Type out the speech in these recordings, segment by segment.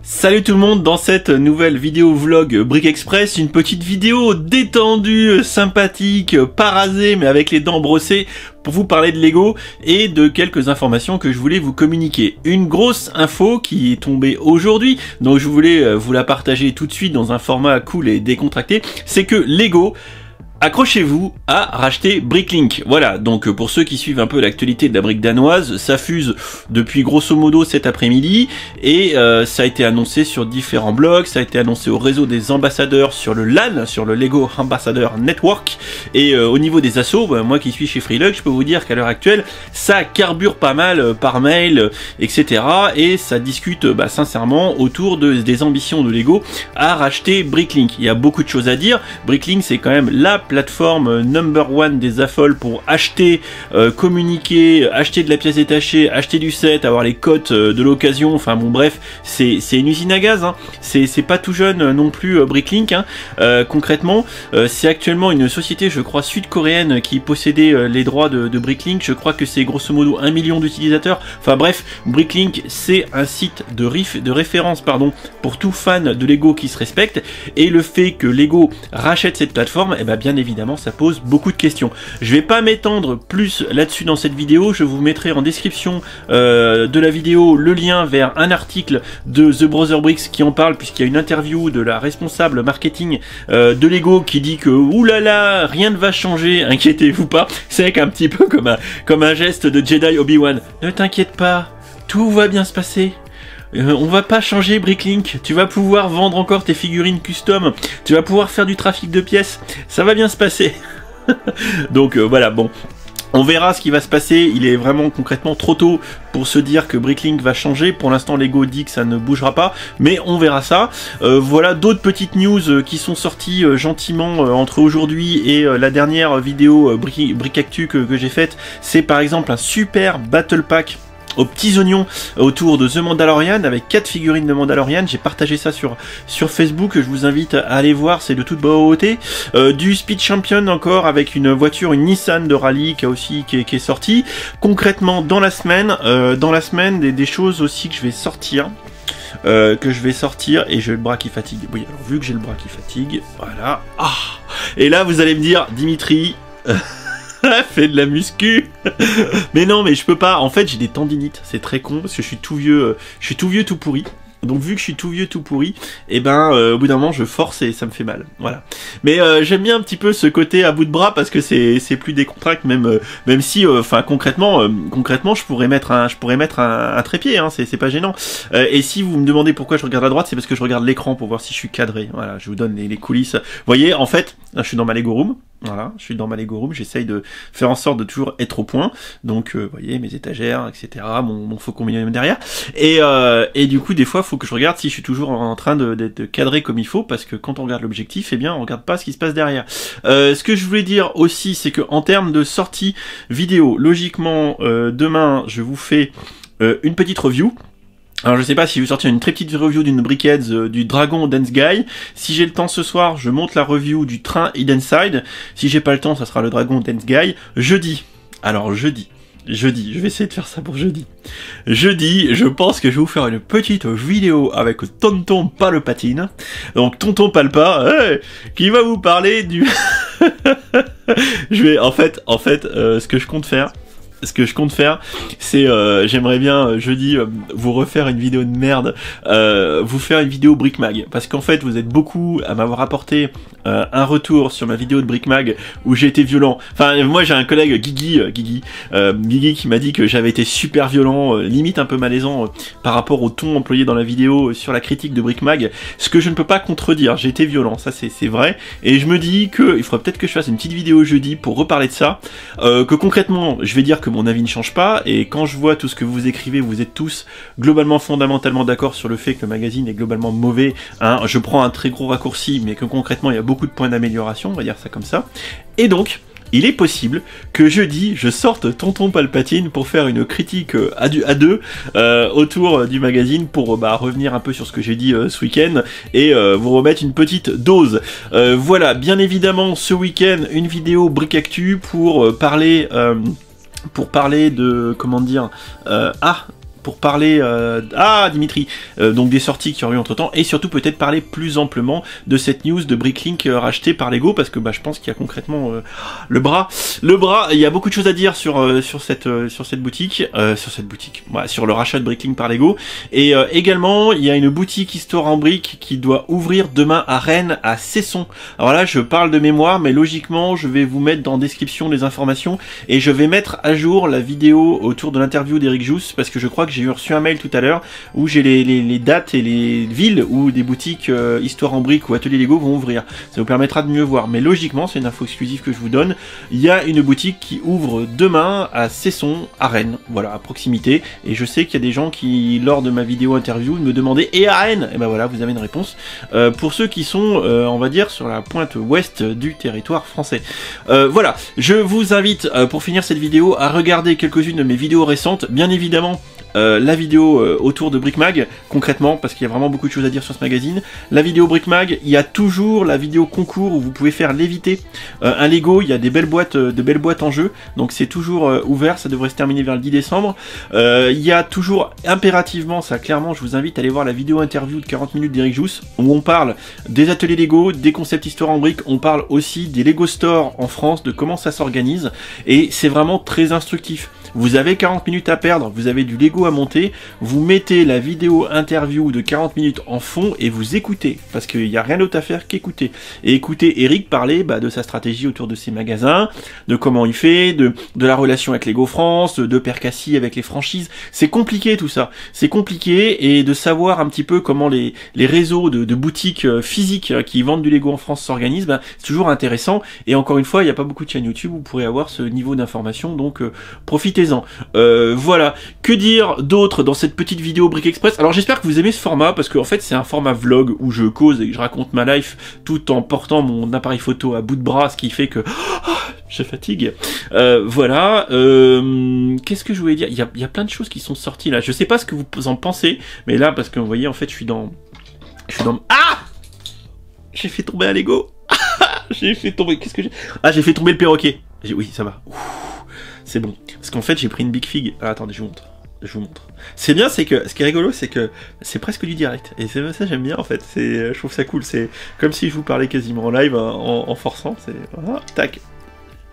Salut tout le monde, dans cette nouvelle vidéo vlog Brick Express, une petite vidéo détendue, sympathique, pas rasée mais avec les dents brossées pour vous parler de Lego et de quelques informations que je voulais vous communiquer. Une grosse info qui est tombée aujourd'hui, donc je voulais vous la partager tout de suite dans un format cool et décontracté, c'est que Lego, accrochez-vous, à racheter Bricklink. Voilà, donc pour ceux qui suivent un peu l'actualité de la brique danoise, ça fuse depuis grosso modo cet après-midi et ça a été annoncé sur différents blogs, ça a été annoncé au réseau des ambassadeurs sur le LAN, sur le Lego Ambassador Network, et au niveau des assos, moi qui suis chez Freelug, je peux vous dire qu'à l'heure actuelle, ça carbure pas mal par mail, etc. et ça discute sincèrement autour des ambitions de Lego à racheter Bricklink. Il y a beaucoup de choses à dire. Bricklink, c'est quand même la plateforme number one des affoles pour acheter, communiquer, acheter de la pièce détachée, acheter du set, avoir les cotes de l'occasion, enfin bon bref, c'est une usine à gaz, hein. C'est pas tout jeune non plus Bricklink, hein. Concrètement, c'est actuellement une société, je crois, sud-coréenne qui possédait les droits de Bricklink, je crois que c'est grosso modo 1 million d'utilisateurs, enfin bref, Bricklink c'est un site de référence pour tout fan de Lego qui se respecte, et le fait que Lego rachète cette plateforme, et bien évidemment ça pose beaucoup de questions. Je vais pas m'étendre plus là-dessus dans cette vidéo, je vous mettrai en description de la vidéo le lien vers un article de The Brother Bricks qui en parle, puisqu'il y a une interview de la responsable marketing de Lego qui dit que oulala, rien ne va changer, inquiétez-vous pas. C'est un petit peu comme un geste de Jedi Obi-Wan. Ne t'inquiète pas, tout va bien se passer. On va pas changer Bricklink, tu vas pouvoir vendre encore tes figurines custom, tu vas pouvoir faire du trafic de pièces, ça va bien se passer. Donc voilà, bon, on verra ce qui va se passer, il est vraiment concrètement trop tôt pour se dire que Bricklink va changer, pour l'instant Lego dit que ça ne bougera pas, mais on verra ça. Voilà d'autres petites news qui sont sorties gentiment entre aujourd'hui et la dernière vidéo Brick Actu que j'ai faite, c'est par exemple un super Battle Pack aux petits oignons autour de The Mandalorian avec 4 figurines de Mandalorian. J'ai partagé ça sur Facebook, je vous invite à aller voir, c'est de toute beauté. Du Speed Champion encore avec une voiture, une Nissan de rallye qui est sortie. Concrètement dans la semaine des choses aussi que je vais sortir. Et j'ai le bras qui fatigue. Oui, alors vu que j'ai le bras qui fatigue, voilà. Ah, et là vous allez me dire, Dimitri... fait de la muscu. Mais non, mais je peux pas, en fait j'ai des tendinites, c'est très con parce que je suis tout vieux tout pourri. Donc vu que je suis tout vieux tout pourri, et au bout d'un moment je force et ça me fait mal, voilà. Mais j'aime bien un petit peu ce côté à bout de bras parce que c'est plus décontracté, même si concrètement je pourrais mettre un trépied, hein, c'est pas gênant. Et si vous me demandez pourquoi je regarde à droite, c'est parce que je regarde l'écran pour voir si je suis cadré. Voilà, je vous donne les coulisses. Vous voyez, en fait, là, je suis dans ma Lego Room. Voilà, je suis dans ma Lego Room, j'essaye de faire en sorte de toujours être au point. Donc, vous voyez, mes étagères, etc., mon faucon mignon derrière. Et du coup, des fois, faut que je regarde si je suis toujours en train d'être cadré comme il faut, parce que quand on regarde l'objectif, on regarde pas ce qui se passe derrière. Ce que je voulais dire aussi, c'est que en termes de sortie vidéo, logiquement, demain, je vous fais une petite review. Alors je sais pas si je vais sortir une très petite review d'une Brickheads du Dragon Dance Guy. Si j'ai le temps ce soir, je monte la review du train Hidden Side. Si j'ai pas le temps, ça sera le Dragon Dance Guy. Jeudi, je vais essayer de faire ça pour jeudi. Jeudi, je pense que je vais vous faire une petite vidéo avec Tonton Palpatine. Donc Tonton Palpa, qui va vous parler du... en fait, ce que je compte faire, c'est j'aimerais bien jeudi vous refaire une vidéo de merde, vous faire une vidéo Brick Mag, parce qu'en fait vous êtes beaucoup à m'avoir apporté un retour sur ma vidéo de Brick Mag où j'ai été violent. Enfin moi j'ai un collègue Guigui qui m'a dit que j'avais été super violent, limite un peu malaisant par rapport au ton employé dans la vidéo sur la critique de Brick Mag, ce que je ne peux pas contredire, j'ai été violent, ça c'est vrai, et je me dis que il faudrait peut-être que je fasse une petite vidéo jeudi pour reparler de ça, que concrètement je vais dire que mon avis ne change pas, et quand je vois tout ce que vous écrivez, vous êtes tous globalement fondamentalement d'accord sur le fait que le magazine est globalement mauvais, hein. Je prends un très gros raccourci, mais que concrètement il y a beaucoup de points d'amélioration, on va dire ça comme ça, et donc il est possible que jeudi je sorte Tonton Palpatine pour faire une critique à deux autour du magazine, pour revenir un peu sur ce que j'ai dit ce week-end et vous remettre une petite dose. Voilà, bien évidemment ce week-end une vidéo Brick Actu pour parler de, comment dire, pour parler Dimitri, donc des sorties qui auraient eu entre temps, et surtout peut-être parler plus amplement de cette news de Bricklink rachetée par Lego, parce que bah je pense qu'il y a concrètement le bras, il y a beaucoup de choses à dire sur cette boutique, ouais, sur le rachat de Bricklink par Lego, et également il y a une boutique Histoire en briques qui doit ouvrir demain à Rennes, à Cesson. Alors là je parle de mémoire, mais logiquement je vais vous mettre dans la description les informations, et je vais mettre à jour la vidéo autour de l'interview d'Eric Jousse, parce que je crois que j'ai reçu un mail tout à l'heure où j'ai les dates et les villes où des boutiques Histoire en briques ou Atelier Lego vont ouvrir. Ça vous permettra de mieux voir, mais logiquement c'est une info exclusive que je vous donne. Il y a une boutique qui ouvre demain à Cesson, à Rennes, voilà, à proximité, et je sais qu'il y a des gens qui, lors de ma vidéo interview, me demandaient et à Rennes, et ben voilà, vous avez une réponse pour ceux qui sont on va dire sur la pointe ouest du territoire français. Voilà, je vous invite pour finir cette vidéo à regarder quelques-unes de mes vidéos récentes, bien évidemment la vidéo autour de Brickmag, concrètement, parce qu'il y a vraiment beaucoup de choses à dire sur ce magazine. La vidéo Brickmag, il y a toujours la vidéo concours où vous pouvez faire léviter un Lego, il y a des belles boîtes, en jeu, donc c'est toujours ouvert, ça devrait se terminer vers le 10 décembre. Il y a toujours, impérativement, ça clairement, je vous invite à aller voir la vidéo interview de 40 minutes d'Eric Jousse, où on parle des ateliers Lego, des concepts Histoire en briques, on parle aussi des Lego Store en France, de comment ça s'organise, et c'est vraiment très instructif. Vous avez 40 minutes à perdre, vous avez du Lego à monter, vous mettez la vidéo interview de 40 minutes en fond et vous écoutez, parce qu'il n'y a rien d'autre à faire qu'écouter. Et écoutez Eric parler de sa stratégie autour de ses magasins, de comment il fait, de la relation avec Lego France, de Percassi avec les franchises. C'est compliqué tout ça, c'est compliqué, et de savoir un petit peu comment les réseaux de boutiques physiques qui vendent du Lego en France s'organisent, c'est toujours intéressant. Et encore une fois, il n'y a pas beaucoup de chaînes YouTube où vous pourrez avoir ce niveau d'information, donc profitez. Voilà, que dire d'autre dans cette petite vidéo Brick Express? Alors j'espère que vous aimez ce format, parce qu'en fait c'est un format vlog où je cause et que je raconte ma life tout en portant mon appareil photo à bout de bras, ce qui fait que je fatigue. Voilà, qu'est-ce que je voulais dire? Il y a plein de choses qui sont sorties là, je sais pas ce que vous en pensez, mais là, parce que vous voyez, en fait je suis dans... Ah, j'ai fait tomber un Lego. J'ai fait tomber... Qu'est-ce que j'ai... Ah, j'ai fait tomber le perroquet. Oui, ça va. C'est bon. Parce qu'en fait, j'ai pris une Big Fig. Ah, attendez, je vous montre. C'est bien, c'est que, ce qui est rigolo, c'est que c'est presque du direct. Et c'est ça, j'aime bien, en fait. Je trouve ça cool. C'est comme si je vous parlais quasiment en live, en forçant. C'est, voilà, tac.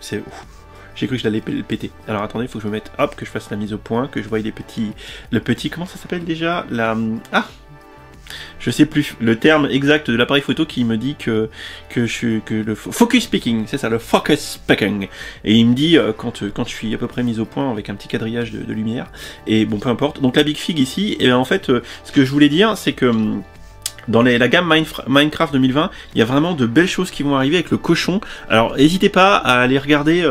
C'est ouf. J'ai cru que je l'allais péter. Alors attendez, il faut que je me mette, hop, que je fasse la mise au point, que je voie le petit, comment ça s'appelle déjà? Je sais plus le terme exact de l'appareil photo qui me dit que le focus picking, c'est ça, le focus picking. Et il me dit quand je suis à peu près mis au point avec un petit quadrillage de lumière. Et bon, peu importe. Donc la Big Fig ici, et en fait, ce que je voulais dire, c'est que dans la gamme Minecraft 2020, il y a vraiment de belles choses qui vont arriver avec le cochon. Alors n'hésitez pas à aller regarder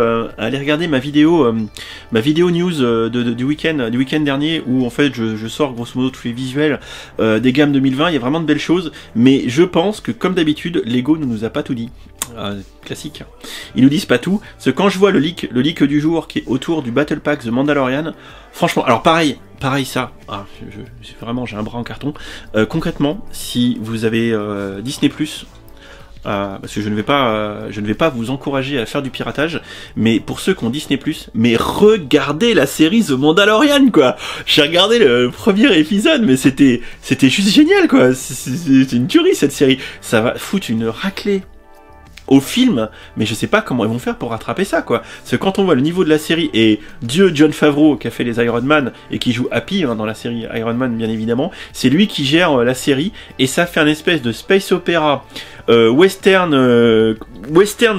ma vidéo news du week-end dernier, où en fait je sors grosso modo tous les visuels des gammes 2020. Il y a vraiment de belles choses, mais je pense que comme d'habitude, Lego ne nous a pas tout dit. Classique. Ils nous disent pas tout. Parce que quand je vois le leak du jour qui est autour du Battle Pack The Mandalorian, franchement, alors pareil ça, vraiment j'ai un bras en carton. Concrètement, si vous avez Disney+, parce que je ne vais pas vous encourager à faire du piratage, mais pour ceux qui ont Disney+, mais regardez la série The Mandalorian, quoi. J'ai regardé le premier épisode, mais c'était juste génial, quoi. C'est une tuerie cette série. Ça va foutre une raclée au film, mais je sais pas comment ils vont faire pour rattraper ça, quoi. Parce que quand on voit le niveau de la série, et Dieu Jon Favreau qui a fait les Iron Man et qui joue Happy dans la série Iron Man, bien évidemment, c'est lui qui gère la série, et ça fait un espèce de space opéra western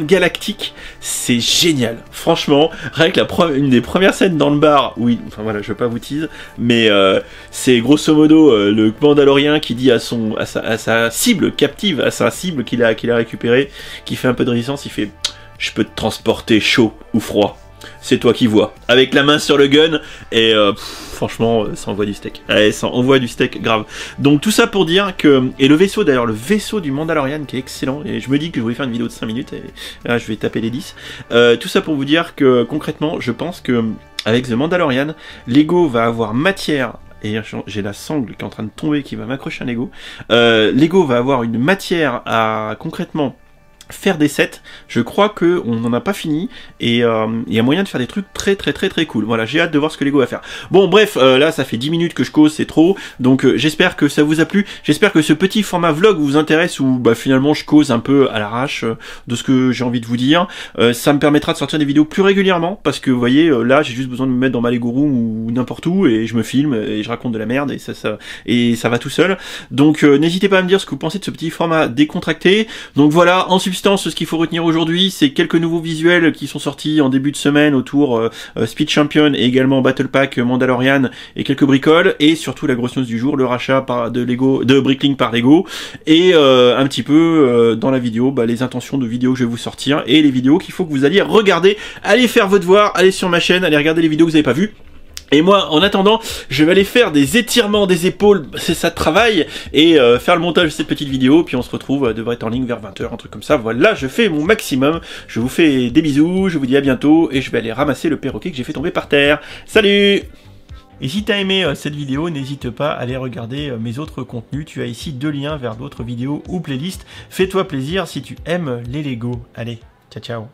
galactique. C'est génial, franchement. Rien que une des premières scènes dans le bar, oui, enfin voilà, je veux pas vous tease, mais c'est grosso modo le Mandalorien qui dit à sa cible captive, à sa cible qu'il a récupérée, qui fait un peu de résistance, il fait « Je peux te transporter chaud ou froid, c'est toi qui vois ». Avec la main sur le gun, et franchement, ça envoie du steak. Allez, ça envoie du steak, grave. Donc tout ça pour dire que... Et le vaisseau, d'ailleurs, le vaisseau du Mandalorian qui est excellent, et je me dis que je voulais faire une vidéo de 5 minutes, et là je vais taper les 10. Tout ça pour vous dire que, concrètement, je pense que avec The Mandalorian, Lego va avoir matière... Et j'ai la sangle qui est en train de tomber, qui va m'accrocher un Lego. Lego va avoir une matière à, concrètement, faire des sets. Je crois que on n'en a pas fini et il y a moyen de faire des trucs très cool. Voilà, j'ai hâte de voir ce que Lego va faire. Bon bref, là ça fait 10 minutes que je cause, c'est trop. Donc j'espère que ça vous a plu. J'espère que ce petit format vlog vous intéresse où bah finalement je cause un peu à l'arrache de ce que j'ai envie de vous dire. Ça me permettra de sortir des vidéos plus régulièrement parce que vous voyez là j'ai juste besoin de me mettre dans ma Lego Room ou n'importe où et je me filme et je raconte de la merde et ça va tout seul. Donc n'hésitez pas à me dire ce que vous pensez de ce petit format décontracté. Donc voilà, en substance, ce qu'il faut retenir aujourd'hui, c'est quelques nouveaux visuels qui sont sortis en début de semaine autour Speed Champion et également Battle Pack Mandalorian et quelques bricoles et surtout la grosse news du jour, le rachat de Bricklink par Lego et un petit peu dans la vidéo les intentions de vidéos que je vais vous sortir et les vidéos qu'il faut que vous alliez regarder. Allez faire votre devoir, allez sur ma chaîne, allez regarder les vidéos que vous n'avez pas vues. Et moi, en attendant, je vais aller faire des étirements des épaules, c'est ça de travail, et faire le montage de cette petite vidéo, puis on se retrouve, devrait être en ligne vers 20h, un truc comme ça. Voilà, je fais mon maximum, je vous fais des bisous, je vous dis à bientôt, et je vais aller ramasser le perroquet que j'ai fait tomber par terre. Salut! Et si t'as aimé cette vidéo, n'hésite pas à aller regarder mes autres contenus, tu as ici 2 liens vers d'autres vidéos ou playlists. Fais-toi plaisir si tu aimes les Lego. Allez, ciao ciao!